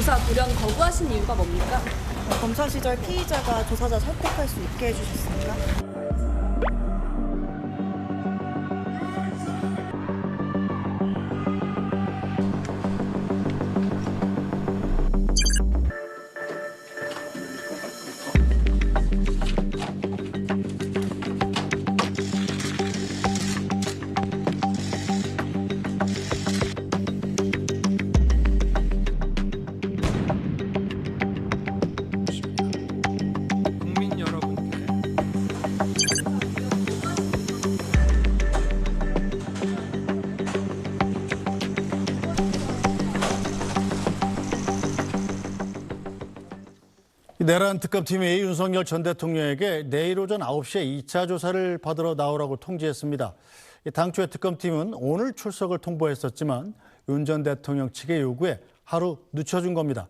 조사 불연 거부하신 이유가 뭡니까? 검사 시절 피의자가 조사자 설득할 수 있게 해주셨습니까? 국민 여러분께 내란 특검팀이 윤석열 전 대통령에게 내일 오전 9시에 2차 조사를 받으러 나오라고 통지했습니다. 당초에 특검팀은 오늘 출석을 통보했었지만 윤 전 대통령 측의 요구에 하루 늦춰준 겁니다.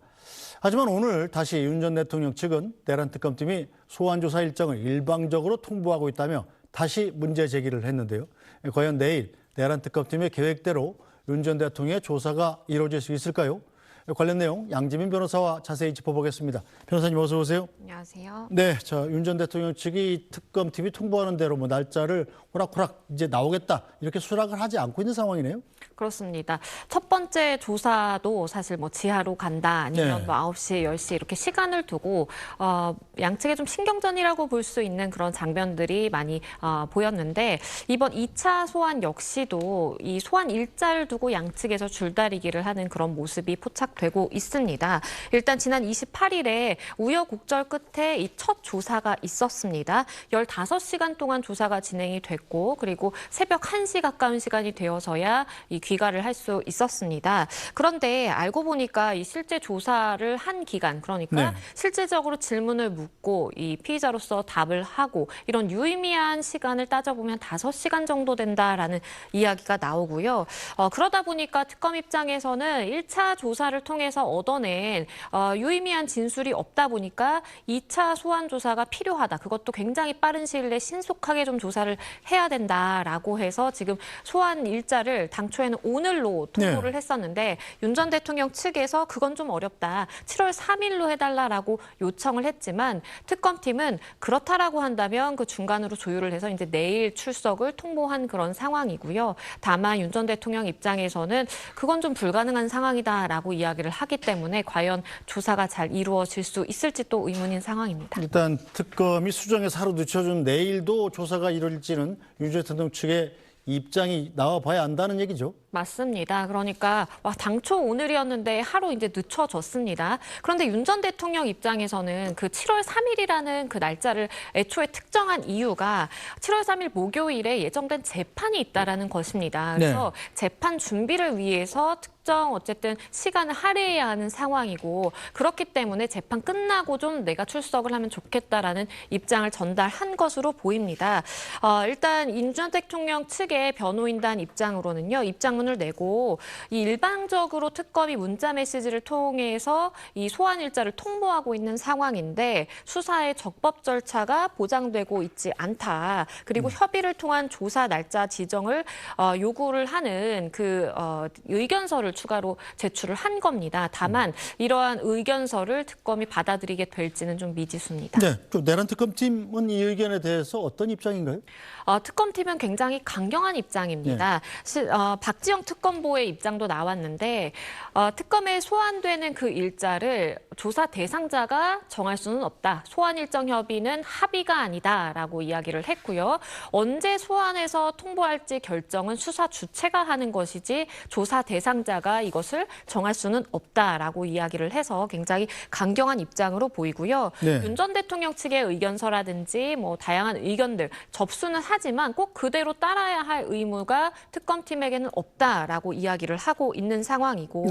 하지만 오늘 다시 윤 전 대통령 측은 내란 특검팀이 소환 조사 일정을 일방적으로 통보하고 있다며 다시 문제 제기를 했는데요. 과연 내일 내란 특검팀의 계획대로 윤 전 대통령의 조사가 이루어질 수 있을까요? 관련 내용 양지민 변호사와 자세히 짚어보겠습니다. 변호사님 어서 오세요. 안녕하세요. 네, 자, 윤 전 대통령 측이 특검팀이 통보하는 대로 날짜를 호락호락 이제 나오겠다 이렇게 수락을 하지 않고 있는 상황이네요. 그렇습니다. 첫 번째 조사도 사실 지하로 간다 아니면 네. 9시, 10시 이렇게 시간을 두고 양측에 좀 신경전이라고 볼 수 있는 그런 장면들이 많이 보였는데 이번 2차 소환 역시도 이 소환 일자를 두고 양측에서 줄다리기를 하는 그런 모습이 포착되고 있습니다. 일단 지난 28일에 우여곡절 끝에 이 첫 조사가 있었습니다. 15시간 동안 조사가 진행이 됐고 그리고 새벽 1시 가까운 시간이 되어서야 이 귀가를 할 수 있었습니다. 그런데 알고 보니까 이 실제 조사를 한 기간, 그러니까 네. 실질적으로 질문을 묻고 이 피의자로서 답을 하고 이런 유의미한 시간을 따져보면 5시간 정도 된다라는 이야기가 나오고요. 그러다 보니까 특검 입장에서는 1차 조사를 통해서 얻어낸 유의미한 진술이 없다 보니까 2차 소환 조사가 필요하다. 그것도 굉장히 빠른 시일 내에 신속하게 좀 조사를 해야 된다라고 해서 지금 소환 일자를 당초에는 오늘로 통보를 했었는데 윤 전 대통령 측에서 그건 좀 어렵다. 7월 3일로 해달라라고 요청을 했지만 특검팀은 그렇다라고 한다면 그 중간으로 조율을 해서 이제 내일 출석을 통보한 그런 상황이고요. 다만 윤 전 대통령 입장에서는 그건 좀 불가능한 상황이다라고 이야기를 하기 때문에 과연 조사가 잘 이루어질 수 있을지 또 의문인 상황입니다. 일단 특검이 수정해서 하루 늦춰준 내일도 조사가 이루어질지는 윤 전 대통령 측의 입장이 나와봐야 안다는 얘기죠. 맞습니다. 그러니까 당초 오늘이었는데 하루 이제 늦춰졌습니다. 그런데 윤 전 대통령 입장에서는 그 7월 3일이라는 그 날짜를 애초에 특정한 이유가 7월 3일 목요일에 예정된 재판이 있다라는 것입니다. 그래서 재판 준비를 위해서 특정 어쨌든 시간을 할애해야 하는 상황이고 그렇기 때문에 재판 끝나고 좀 내가 출석을 하면 좋겠다라는 입장을 전달한 것으로 보입니다. 일단 윤 전 대통령 측의 변호인단 입장으로는요. 입장문을 내고 이 일방적으로 특검이 문자 메시지를 통해서 이 소환 일자를 통보하고 있는 상황인데 수사의 적법 절차가 보장되고 있지 않다. 그리고 협의를 통한 조사 날짜 지정을 요구를 하는 그 의견서를 추가로 제출을 한 겁니다. 다만 이러한 의견서를 특검이 받아들이게 될지는 좀 미지수입니다. 네, 또 내란 특검팀은 이 의견에 대해서 어떤 입장인가요? 특검팀은 굉장히 강경한 입장입니다. 박지영 특검보의 입장도 나왔는데 특검에 소환되는 그 일자를 조사 대상자가 정할 수는 없다. 소환 일정 협의는 합의가 아니다라고 이야기를 했고요. 언제 소환해서 통보할지 결정은 수사 주체가 하는 것이지 조사 대상자가 이것을 정할 수는 없다라고 이야기를 해서 굉장히 강경한 입장으로 보이고요. 윤 전 대통령 측의 의견서라든지 다양한 의견들 접수는 하지만 꼭 그대로 따라야 할 의무가 특검팀에게는 없다라고 이야기를 하고 있는 상황이고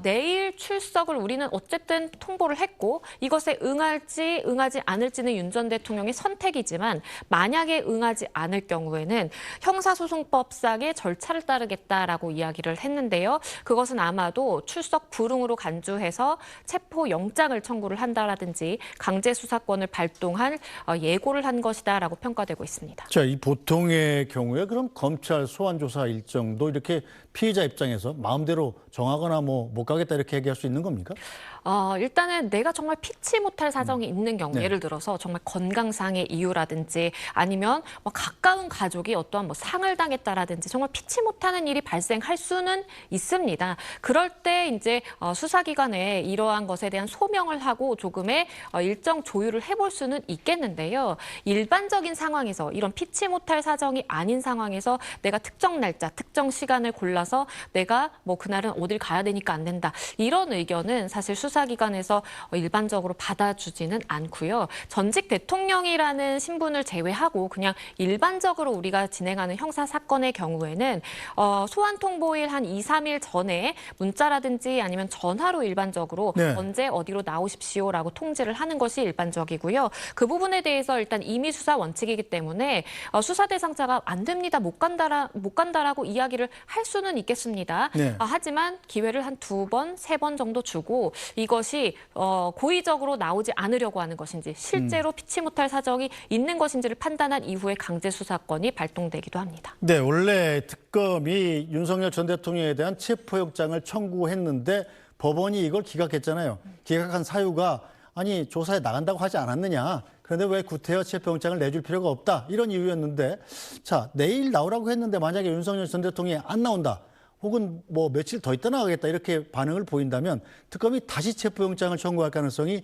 내일 출석을 우리는 어쨌든 통보를 했고 이것에 응할지 응하지 않을지는 윤 전 대통령의 선택이지만 만약에 응하지 않을 경우에는 형사소송법상의 절차를 따르겠다라고 이야기를 했는데요. 그것은 아마도 출석 불응으로 간주해서 체포영장을 청구를 한다라든지 강제수사권을 발동할 예고를 한 것이다라고 평가되고 있습니다. 자, 이 보통의 경우에 그럼 검찰 소환 조사 일정도 이렇게 이렇게 피의자 입장에서 마음대로 정하거나 뭐 못 가겠다 이렇게 얘기할 수 있는 겁니까? 일단은 내가 정말 피치 못할 사정이 있는 경우, 네. 예를 들어서 정말 건강상의 이유라든지 아니면 뭐 가까운 가족이 어떠한 뭐 상을 당했다라든지 정말 피치 못하는 일이 발생할 수는 있습니다. 그럴 때 이제 수사기관에 이러한 것에 대한 소명을 하고 조금의 일정 조율을 해볼 수는 있겠는데요. 일반적인 상황에서 이런 피치 못할 사정이 아닌 상황에서 내가 특정 날짜, 특정 시간을 골라서 내가 뭐 그날은 어딜 가야 되니까 안 된다. 이런 의견은 사실 수사기관에서 일반적으로 받아주지는 않고요. 전직 대통령이라는 신분을 제외하고 그냥 일반적으로 우리가 진행하는 형사 사건의 경우에는 소환 통보일 한 2, 3일 전에 문자라든지 아니면 전화로 일반적으로 네. 언제 어디로 나오십시오라고 통지를 하는 것이 일반적이고요. 그 부분에 대해서 일단 임의 수사 원칙이기 때문에 수사 대상자가 안 됩니다, 못 간다라고 이야기를 할 수는 있겠습니다. 네. 하지만 기회를 한 2번, 3번 정도 주고 이것이 고의적으로 나오지 않으려고 하는 것인지 실제로 피치 못할 사정이 있는 것인지를 판단한 이후에 강제 수사권이 발동되기도 합니다. 네, 원래 특검이 윤석열 전 대통령에 대한 체포영장을 청구했는데 법원이 이걸 기각했잖아요. 기각한 사유가 아니 조사에 나간다고 하지 않았느냐. 그런데 왜 구태여 체포영장을 내줄 필요가 없다. 이런 이유였는데 자, 내일 나오라고 했는데 만약에 윤석열 전 대통령이 안 나온다. 혹은 뭐 며칠 더 있다 나가겠다 이렇게 반응을 보인다면 특검이 다시 체포영장을 청구할 가능성이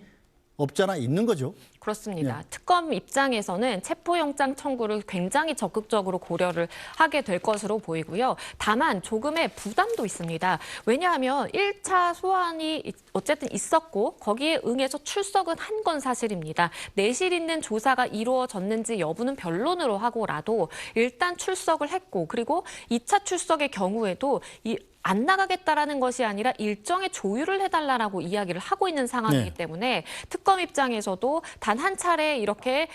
없잖아 있는 거죠. 그렇습니다. 네. 특검 입장에서는 체포영장 청구를 굉장히 적극적으로 고려를 하게 될 것으로 보이고요. 다만 조금의 부담도 있습니다. 왜냐하면 1차 소환이 어쨌든 있었고 거기에 응해서 출석은 한 건 사실입니다. 내실 있는 조사가 이루어졌는지 여부는 변론으로 하고라도 일단 출석을 했고 그리고 2차 출석의 경우에도 안 나가겠다라는 것이 아니라 일정의 조율을 해달라고 이야기를 하고 있는 상황이기 네. 때문에 특검 입장에서도 단 한 차례 이렇게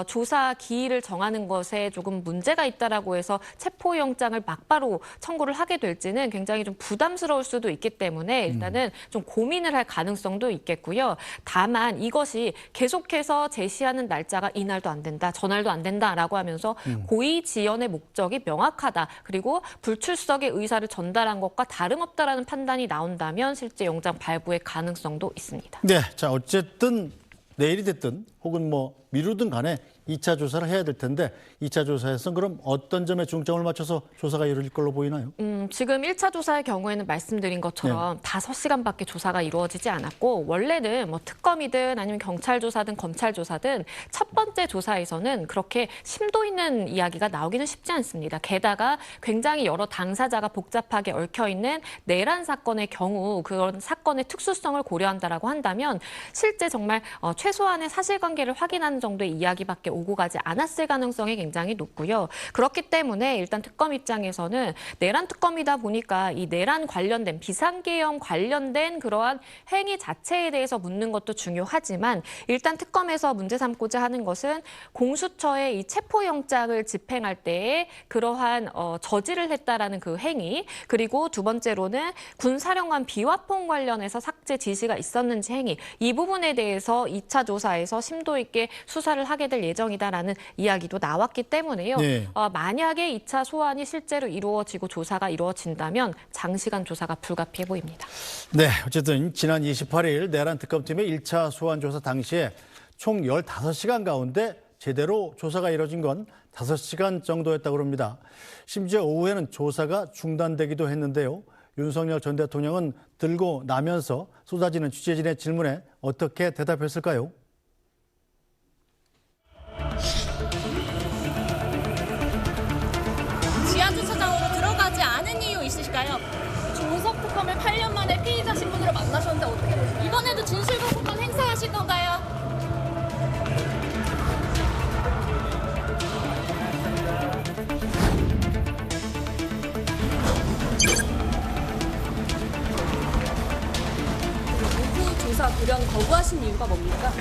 조사 기일을 정하는 것에 조금 문제가 있다라고 해서 체포영장을 막바로 청구를 하게 될지는 굉장히 좀 부담스러울 수도 있기 때문에 일단은 좀 고민을 할 가능성도 있겠고요. 다만 이것이 계속해서 제시하는 날짜가 이날도 안 된다, 저날도 안 된다라고 하면서 고의 지연의 목적이 명확하다. 그리고 불출석의 의사를 전달한 것과 다름없다라는 판단이 나온다면 실제 영장 발부의 가능성도 있습니다. 네, 자 어쨌든 내일이 됐든 혹은 뭐 미루든 간에 2차 조사를 해야 될 텐데 2차 조사에서는 그럼 어떤 점에 중점을 맞춰서 조사가 이루어질 걸로 보이나요? 지금 1차 조사의 경우에는 말씀드린 것처럼 5시간밖에 조사가 이루어지지 않았고 원래는 뭐 특검이든 아니면 경찰 조사든 검찰 조사든 첫 번째 조사에서는 그렇게 심도 있는 이야기가 나오기는 쉽지 않습니다. 게다가 굉장히 여러 당사자가 복잡하게 얽혀있는 내란 사건의 경우 그런 사건의 특수성을 고려한다라고 한다면 실제 정말 최소한의 사실관계를 확인하는 정도의 이야기밖에 오고 가지 않았을 가능성이 굉장히 높고요. 그렇기 때문에 일단 특검 입장에서는 내란 특검이다 보니까 이 내란 관련된 비상계엄 관련된 그러한 행위 자체에 대해서 묻는 것도 중요하지만 일단 특검에서 문제 삼고자 하는 것은 공수처의 이 체포영장을 집행할 때에 그러한 저지를 했다라는 그 행위 그리고 두 번째로는 군사령관 비화폰 관련해서 삭제 지시가 있었는지 행위 이 부분에 대해서 2차 조사에서 심도 있게 수사를 하게 될 예정이다라는 이야기도 나왔기 때문에요. 네. 만약에 2차 소환이 실제로 이루어지고 조사가 이루어진다면 장시간 조사가 불가피해 보입니다. 네, 어쨌든 지난 28일 내란 특검팀의 1차 소환 조사 당시에 총 15시간 가운데 제대로 조사가 이루어진 건 5시간 정도였다고 합니다. 심지어 오후에는 조사가 중단되기도 했는데요. 윤석열 전 대통령은 들고 나면서 쏟아지는 취재진의 질문에 어떻게 대답했을까요? 지하주차장으로 들어가지 않은 이유 있으실까요? 조석 특검을 8년 만에 피의자 신분으로 만나셨는데 어떻게 보시나요? 이번에도 진실거부권 행사하실 건가요? 오후 조사 불연 거부하신 이유가 뭡니까?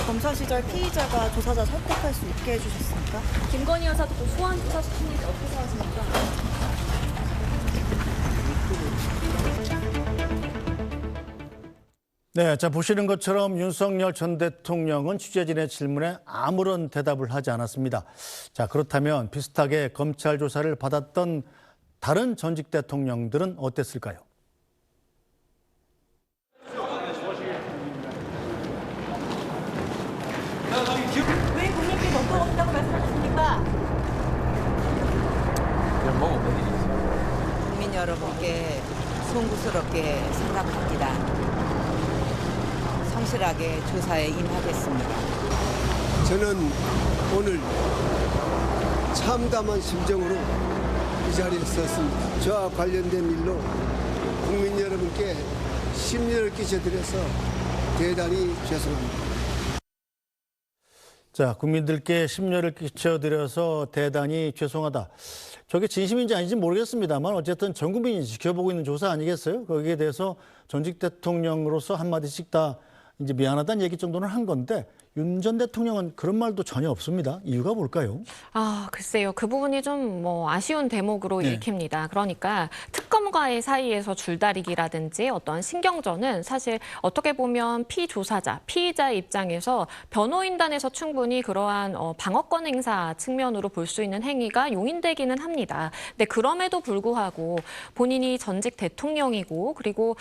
검사 시절 피의자가 조사자 설득할 수 있게 해주셨습니까? 김건희 여사도 또 소환 조사 시키는데 어떻게 생각하십니까? 네, 자 보시는 것처럼 윤석열 전 대통령은 취재진의 질문에 아무런 대답을 하지 않았습니다. 자 그렇다면 비슷하게 검찰 조사를 받았던 다른 전직 대통령들은 어땠을까요? 왜 국민께 먹고 없다고 말씀하셨습니까? 국민 여러분께 송구스럽게 생각합니다. 성실하게 조사에 임하겠습니다. 저는 오늘 참담한 심정으로 이 자리에 섰습니다. 저와 관련된 일로 국민 여러분께 심려를 끼쳐드려서 대단히 죄송합니다. 자, 국민들께 심려를 끼쳐드려서 대단히 죄송하다. 저게 진심인지 아닌지 모르겠습니다만 어쨌든 전 국민이 지켜보고 있는 조사 아니겠어요? 거기에 대해서 전직 대통령으로서 한마디씩 다 이제 미안하다는 얘기 정도는 한 건데 윤 전 대통령은 그런 말도 전혀 없습니다. 이유가 뭘까요? 글쎄요. 그 부분이 좀 아쉬운 대목으로 네. 읽힙니다. 그러니까 특검과의 사이에서 줄다리기라든지 어떤 신경전은 사실 어떻게 보면 피조사자, 피의자의 입장에서 변호인단에서 충분히 그러한 방어권 행사 측면으로 볼 수 있는 행위가 용인되기는 합니다. 근데 그럼에도 불구하고 본인이 전직 대통령이고 그리고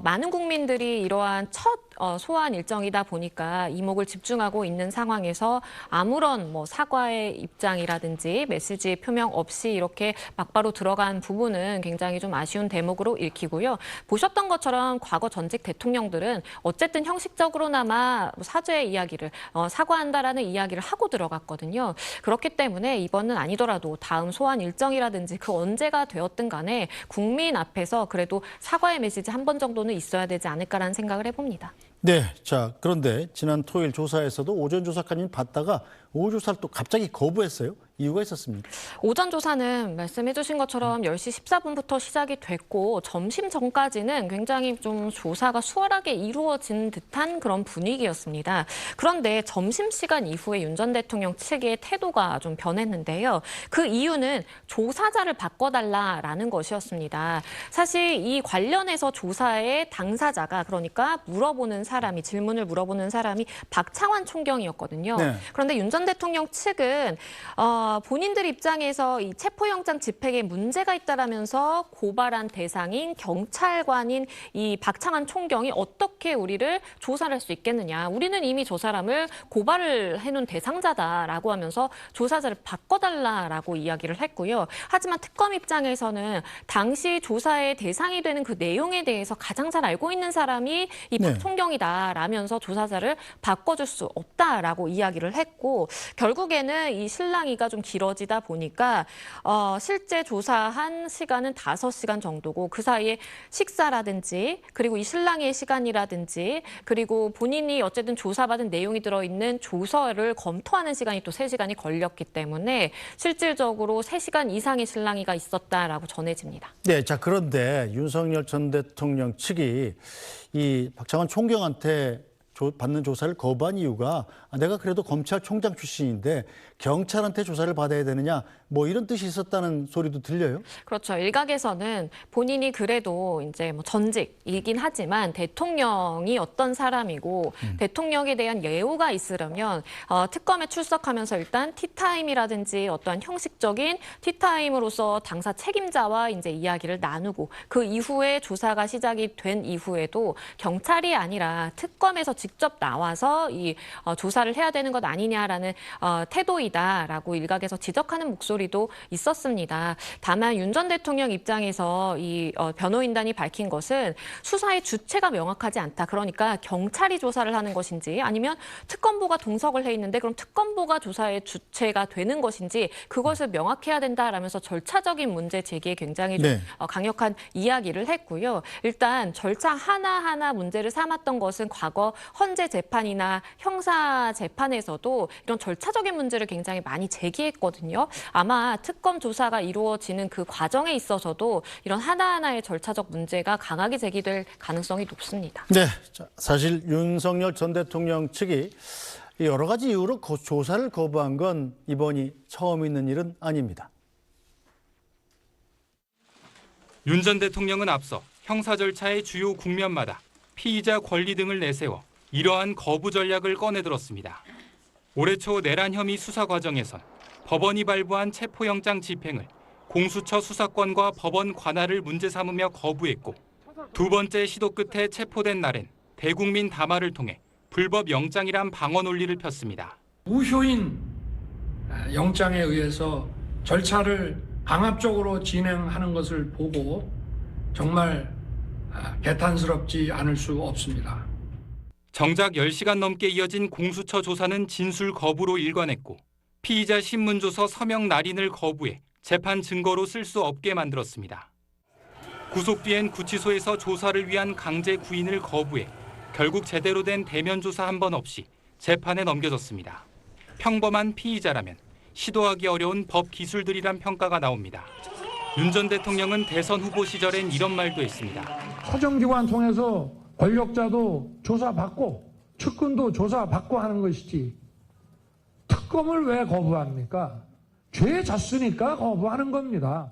많은 국민들이 이러한 첫 소환 일정이다 보니까 이목을 집중하고 있는 상황에서 아무런 사과의 입장이라든지 메시지 표명 없이 이렇게 막바로 들어간 부분은 굉장히 좀 아쉬운 대목으로 읽히고요. 보셨던 것처럼 과거 전직 대통령들은 어쨌든 형식적으로나마 사죄의 이야기를 사과한다라는 이야기를 하고 들어갔거든요. 그렇기 때문에 이번은 아니더라도 다음 소환 일정이라든지 그 언제가 되었든 간에 국민 앞에서 그래도 사과의 메시지 한 번 정도는 있어야 되지 않을까라는 생각을 해봅니다. 네, 자 그런데 지난 토요일 조사에서도 오전 조사까지 받다가 오후 조사를 또 갑자기 거부했어요. 이유가 있었습니다. 오전 조사는 말씀해 주신 것처럼 10시 14분부터 시작이 됐고 점심 전까지는 굉장히 좀 조사가 수월하게 이루어진 듯한 그런 분위기였습니다. 그런데 점심시간 이후에 윤 전 대통령 측의 태도가 좀 변했는데요. 그 이유는 조사자를 바꿔달라라는 것이었습니다. 사실 이 관련해서 조사의 당사자가 그러니까 질문을 물어보는 사람이 박창환 총경이었거든요. 네. 그런데 윤 전 대통령 측은 본인들 입장에서 이 체포영장 집행에 문제가 있다라면서 고발한 대상인 경찰관인 이 박창환 총경이 어떻게 우리를 조사를 할 수 있겠느냐. 우리는 이미 저 사람을 고발을 해놓은 대상자다라고 하면서 조사자를 바꿔달라라고 이야기를 했고요. 하지만 특검 입장에서는 당시 조사의 대상이 되는 그 내용에 대해서 가장 잘 알고 있는 사람이 이 박 총경이다라면서 조사자를 바꿔줄 수 없다라고 이야기를 했고 결국에는 이 실랑이가 좀 길어지다 보니까 실제 조사한 시간은 5시간 정도고 그 사이에 식사라든지 그리고 이 신랑의 시간이라든지 그리고 본인이 어쨌든 조사받은 내용이 들어있는 조서를 검토하는 시간이 또 3시간이 걸렸기 때문에 실질적으로 3시간 이상의 실랑이가 있었다라고 전해집니다. 네, 자 그런데 윤석열 전 대통령 측이 이 박창환 총경한테 받는 조사를 거부한 이유가 내가 그래도 검찰총장 출신인데 경찰한테 조사를 받아야 되느냐 뭐 이런 뜻이 있었다는 소리도 들려요. 그렇죠. 일각에서는 본인이 그래도 이제 전직이긴 하지만 대통령이 어떤 사람이고 대통령에 대한 예우가 있으려면 특검에 출석하면서 일단 티타임이라든지 어떠한 형식적인 티타임으로서 당사 책임자와 이제 이야기를 나누고 그 이후에 조사가 시작이 된 이후에도 경찰이 아니라 특검에서 직접 나와서 이 조사를 해야 되는 것 아니냐라는 태도이다라고 일각에서 지적하는 목소리도 있었습니다. 다만 윤 전 대통령 입장에서 이 변호인단이 밝힌 것은 수사의 주체가 명확하지 않다. 그러니까 경찰이 조사를 하는 것인지 아니면 특검보가 동석을 해 있는데 그럼 특검보가 조사의 주체가 되는 것인지 그것을 명확해야 된다라면서 절차적인 문제 제기에 굉장히 좀 강력한 이야기를 했고요. 일단 절차 하나하나 문제를 삼았던 것은 과거 헌재 재판이나 형사 재판에서도 이런 절차적인 문제를 굉장히 많이 제기했거든요. 아마 특검 조사가 이루어지는 그 과정에 있어서도 이런 하나하나의 절차적 문제가 강하게 제기될 가능성이 높습니다. 네, 사실 윤석열 전 대통령 측이 여러 가지 이유로 조사를 거부한 건 이번이 처음 있는 일은 아닙니다. 윤 전 대통령은 앞서 형사 절차의 주요 국면마다 피의자 권리 등을 내세워 이러한 거부 전략을 꺼내들었습니다. 올해 초 내란 혐의 수사 과정에선 법원이 발부한 체포영장 집행을 공수처 수사권과 법원 관할을 문제 삼으며 거부했고 두 번째 시도 끝에 체포된 날엔 대국민 담화를 통해 불법 영장이란 방어 논리를 폈습니다. 무효인 영장에 의해서 절차를 강압적으로 진행하는 것을 보고 정말 개탄스럽지 않을 수 없습니다. 정작 10시간 넘게 이어진 공수처 조사는 진술 거부로 일관했고 피의자 신문조서 서명 날인을 거부해 재판 증거로 쓸 수 없게 만들었습니다. 구속 뒤엔 구치소에서 조사를 위한 강제 구인을 거부해 결국 제대로 된 대면 조사 한 번 없이 재판에 넘겨졌습니다. 평범한 피의자라면 시도하기 어려운 법 기술들이란 평가가 나옵니다. 윤 전 대통령은 대선 후보 시절엔 이런 말도 했습니다. 허정기관 통해서 권력자도 조사받고 측근도 조사받고 하는 것이지 특검을 왜 거부합니까? 죄 졌으니까 거부하는 겁니다.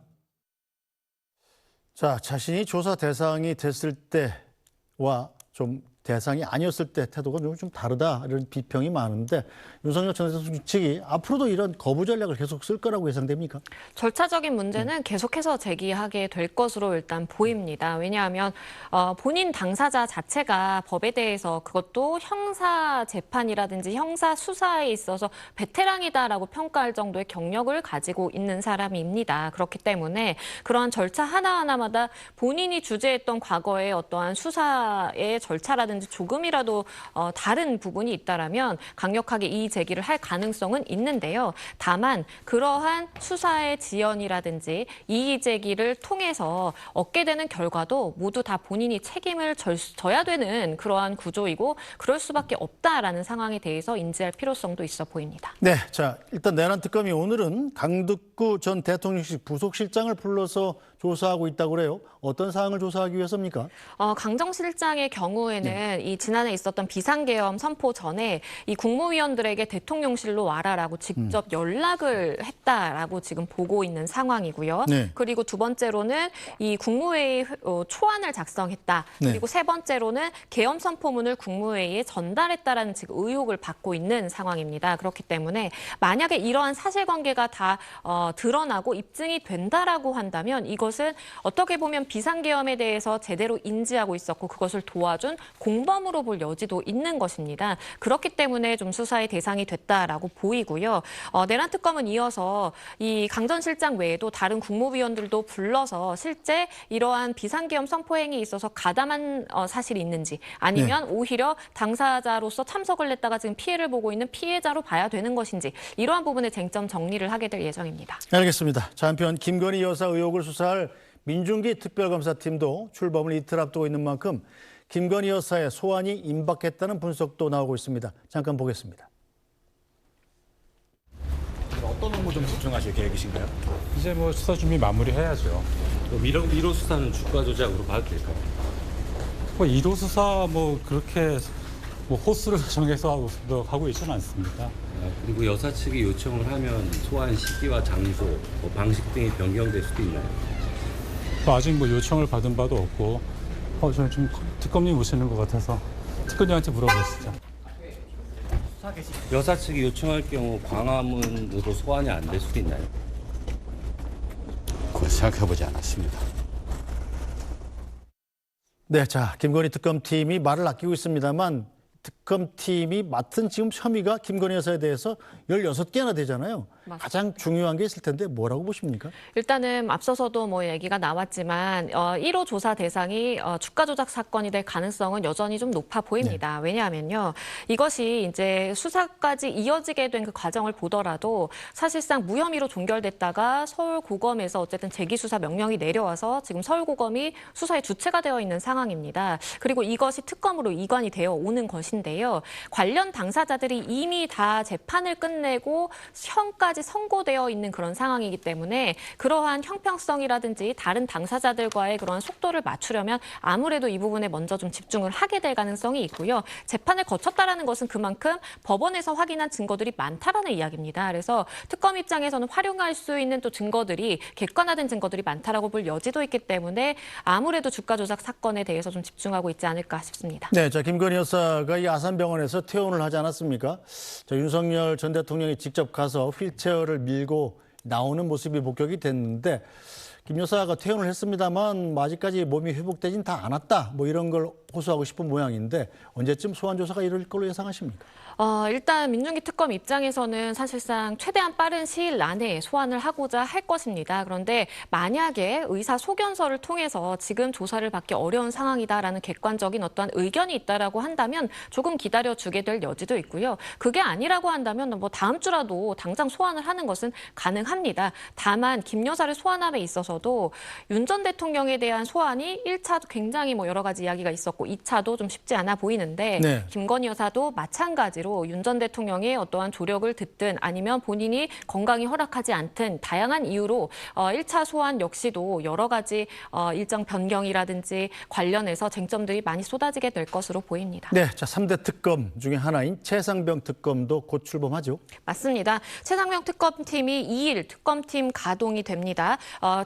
자, 자신이 조사 대상이 됐을 때와 좀 대상이 아니었을 때 태도가 좀 다르다 이런 비평이 많은데 윤석열 전 대통령 측이 앞으로도 이런 거부 전략을 계속 쓸 거라고 예상됩니까? 절차적인 문제는 계속해서 제기하게 될 것으로 일단 보입니다. 왜냐하면 본인 당사자 자체가 법에 대해서 그것도 형사 재판이라든지 형사 수사에 있어서 베테랑이다라고 평가할 정도의 경력을 가지고 있는 사람입니다. 그렇기 때문에 그러한 절차 하나하나마다 본인이 주재했던 과거의 어떠한 수사의 절차라든지 조금이라도 다른 부분이 있다라면 강력하게 이의 제기를 할 가능성은 있는데요. 다만 그러한 수사의 지연이라든지 이의 제기를 통해서 얻게 되는 결과도 모두 다 본인이 책임을 져야 되는 그러한 구조이고 그럴 수밖에 없다라는 상황에 대해서 인지할 필요성도 있어 보입니다. 네, 자 일단 내란 특검이 오늘은 강덕구 전 대통령실 부속실장을 불러서 조사하고 있다고 그래요. 어떤 사항을 조사하기 위해서입니까? 강 정 실장의 경우에는 이 지난해 있었던 비상계엄 선포 전에 이 국무위원들에게 대통령실로 와라라고 직접 연락을 했다라고 지금 보고 있는 상황이고요. 네. 그리고 두 번째로는 이 국무회의 초안을 작성했다. 네. 그리고 세 번째로는 계엄 선포문을 국무회의에 전달했다라는 지금 의혹을 받고 있는 상황입니다. 그렇기 때문에 만약에 이러한 사실관계가 다 드러나고 입증이 된다라고 한다면 이것은 어떻게 보면 비상계엄에 대해서 제대로 인지하고 있었고 그것을 도와준 공범으로 볼 여지도 있는 것입니다. 그렇기 때문에 좀 수사의 대상이 됐다라고 보이고요. 내란 특검은 이어서 이 강 전 실장 외에도 다른 국무위원들도 불러서 실제 이러한 비상계엄 선포 행위에 있어서 가담한 사실이 있는지 아니면 오히려 당사자로서 참석을 했다가 지금 피해를 보고 있는 피해자로 봐야 되는 것인지 이러한 부분의 쟁점 정리를 하게 될 예정입니다. 알겠습니다. 자, 한편 김건희 여사 의혹을 수사할 민중기 특별검사팀도 출범을 이틀 앞두고 있는 만큼 김건희 여사의 소환이 임박했다는 분석도 나오고 있습니다. 잠깐 보겠습니다. 어떤 업무 좀 집중하실 계획이신가요? 이제 뭐 수사 준비 마무리해야죠. 1호 수사는 주가 조작으로 봐도 될까요? 뭐 1호 수사 뭐 그렇게 뭐 호수를 정해서 하고 있지는 않습니다. 그리고 여사 측이 요청을 하면 소환 시기와 장소, 방식 등이 변경될 수도 있나요? 아직 뭐 요청을 받은 바도 없고 저는 좀 특검님 오시는 것 같아서 특검님한테 물어보시죠. 여사 측이 요청할 경우 광화문으로 소환이 안 될 수도 있나요? 그걸 생각해보지 않았습니다. 네, 자 김건희 특검팀이 말을 아끼고 있습니다만 특검팀이 맡은 지금 혐의가 김건희 여사에 대해서 16개나 되잖아요. 맞습니다. 가장 중요한 게 있을 텐데 뭐라고 보십니까? 일단은 앞서서도 뭐 얘기가 나왔지만 1호 조사 대상이 주가 조작 사건이 될 가능성은 여전히 좀 높아 보입니다. 네. 왜냐하면요. 이것이 이제 수사까지 이어지게 된 그 과정을 보더라도 사실상 무혐의로 종결됐다가 서울고검에서 어쨌든 재기수사 명령이 내려와서 지금 서울고검이 수사의 주체가 되어 있는 상황입니다. 그리고 이것이 특검으로 이관이 되어 오는 것인데요. 관련 당사자들이 이미 다 재판을 끝내고 형까지 선고되어 있는 그런 상황이기 때문에 그러한 형평성이라든지 다른 당사자들과의 그런 속도를 맞추려면 아무래도 이 부분에 먼저 좀 집중을 하게 될 가능성이 있고요. 재판을 거쳤다라는 것은 그만큼 법원에서 확인한 증거들이 많다라는 이야기입니다. 그래서 특검 입장에서는 활용할 수 있는 또 증거들이 객관화된 증거들이 많다라고 볼 여지도 있기 때문에 아무래도 주가 조작 사건에 대해서 좀 집중하고 있지 않을까 싶습니다. 네, 자 김건희 여사가 이 아산병원에서 퇴원을 하지 않았습니까? 자, 윤석열 전 대통령이 직접 가서 휠체어를 밀고 나오는 모습이 목격이 됐는데 김 여사가 퇴원을 했습니다만 아직까지 몸이 회복되진 다 않았다. 뭐 이런 걸 호소하고 싶은 모양인데 언제쯤 소환 조사가 이룰 걸로 예상하십니까? 일단 민중기 특검 입장에서는 사실상 최대한 빠른 시일 안에 소환을 하고자 할 것입니다. 그런데 만약에 의사 소견서를 통해서 지금 조사를 받기 어려운 상황이다라는 객관적인 어떠한 의견이 있다라고 한다면 조금 기다려주게 될 여지도 있고요. 그게 아니라고 한다면 뭐 다음 주라도 당장 소환을 하는 것은 가능합니다. 다만 김 여사를 소환함에 있어서도 윤 전 대통령에 대한 소환이 1차도 굉장히 뭐 여러 가지 이야기가 있었고 2차도 좀 쉽지 않아 보이는데 네. 김건희 여사도 마찬가지로 윤 전 대통령의 어떠한 조력을 듣든 아니면 본인이 건강이 허락하지 않든 다양한 이유로 1차 소환 역시도 여러 가지 일정 변경이라든지 관련해서 쟁점들이 많이 쏟아지게 될 것으로 보입니다. 네, 자 3대 특검 중에 하나인 최상병 특검도 곧 출범하죠. 맞습니다. 최상병 특검팀이 2일 특검팀 가동이 됩니다.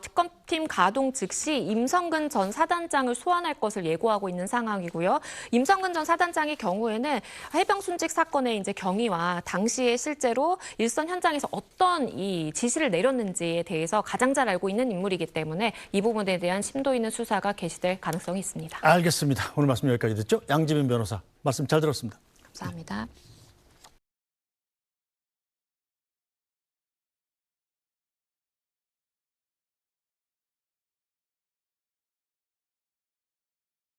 특검팀 가동 즉시 임성근 전 사단장을 소환할 것을 예고하고 있는 상황이고요. 임성근 전 사단장의 경우에는 해병 순직 사건의 이제 경위와 당시에 실제로 일선 현장에서 어떤 이 지시를 내렸는지에 대해서 가장 잘 알고 있는 인물이기 때문에 이 부분에 대한 심도 있는 수사가 개시될 가능성이 있습니다. 알겠습니다. 오늘 말씀 여기까지 듣죠. 양지민 변호사 말씀 잘 들었습니다. 감사합니다.